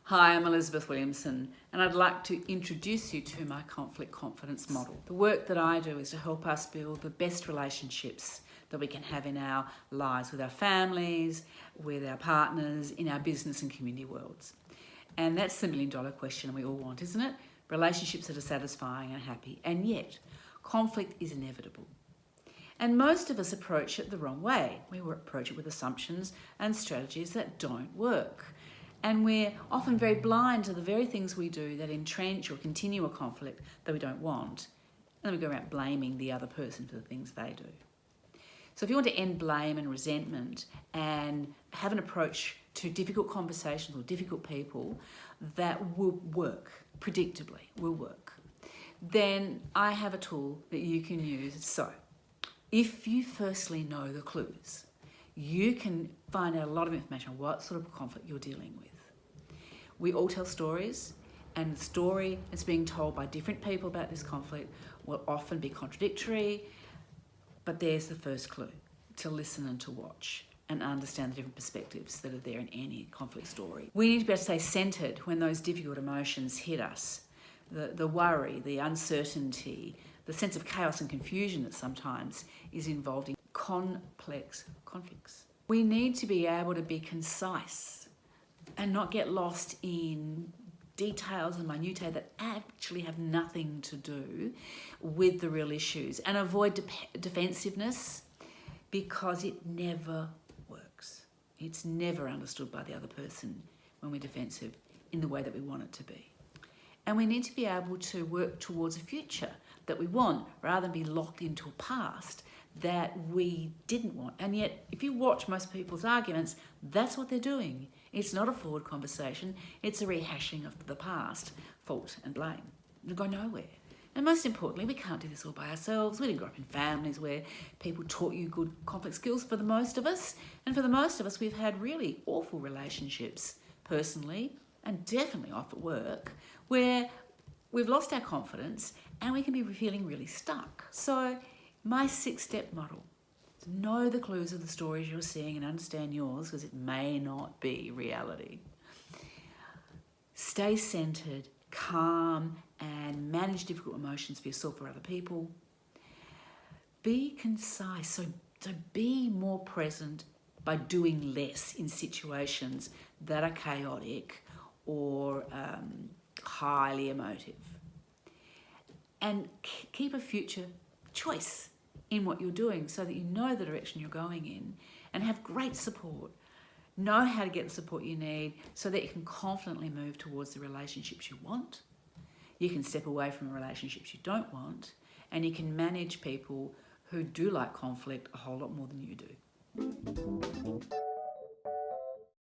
Hi, I'm Elizabeth Williamson, and I'd like to introduce you to my conflict confidence model. The work that I do is to help us build the best relationships that we can have in our lives with our families, with our partners, in our business and community worlds. And that's the million-dollar question we all want, isn't it? Relationships that are satisfying and happy, and yet conflict is inevitable. And most of us approach it the wrong way. We approach it with assumptions and strategies that don't work. And we're often very blind to the very things we do that entrench or continue a conflict that we don't want. And then we go around blaming the other person for the things they do. So if you want to end blame and resentment and have an approach to difficult conversations or difficult people that will work, predictably will work, then I have a tool that you can use. So if you firstly know the clues, you can find out a lot of information on what sort of conflict you're dealing with. We all tell stories, and the story that's being told by different people about this conflict will often be contradictory, but there's the first clue, to listen and to watch and understand the different perspectives that are there in any conflict story. We need to be able to stay centered when those difficult emotions hit us. The worry, the uncertainty, the sense of chaos and confusion that sometimes is involved in complex conflicts. We need to be able to be concise and not get lost in details and minutiae that actually have nothing to do with the real issues, and avoid defensiveness, because it never works. It's never understood by the other person when we're defensive in the way that we want it to be. And we need to be able to work towards a future that we want rather than be locked into a past that we didn't want. And yet, if you watch most people's arguments, that's what they're doing. It's not a forward conversation, it's a rehashing of the past, fault and blame. It'll go nowhere. And most importantly, we can't do this all by ourselves. We didn't grow up in families where people taught you good conflict skills for the most of us. And for the most of us, we've had really awful relationships personally, and definitely off at work, where we've lost our confidence and we can be feeling really stuck. So my 6-step model: know the clues of the stories you're seeing and understand yours, because it may not be reality. Stay centered, calm, and manage difficult emotions for yourself or other people. Be concise, so be more present by doing less in situations that are chaotic or highly emotive. And keep a future choice in what you're doing so that you know the direction you're going in, and have great support. Know how to get the support you need so that you can confidently move towards the relationships you want. You can step away from relationships you don't want, and you can manage people who do like conflict a whole lot more than you do.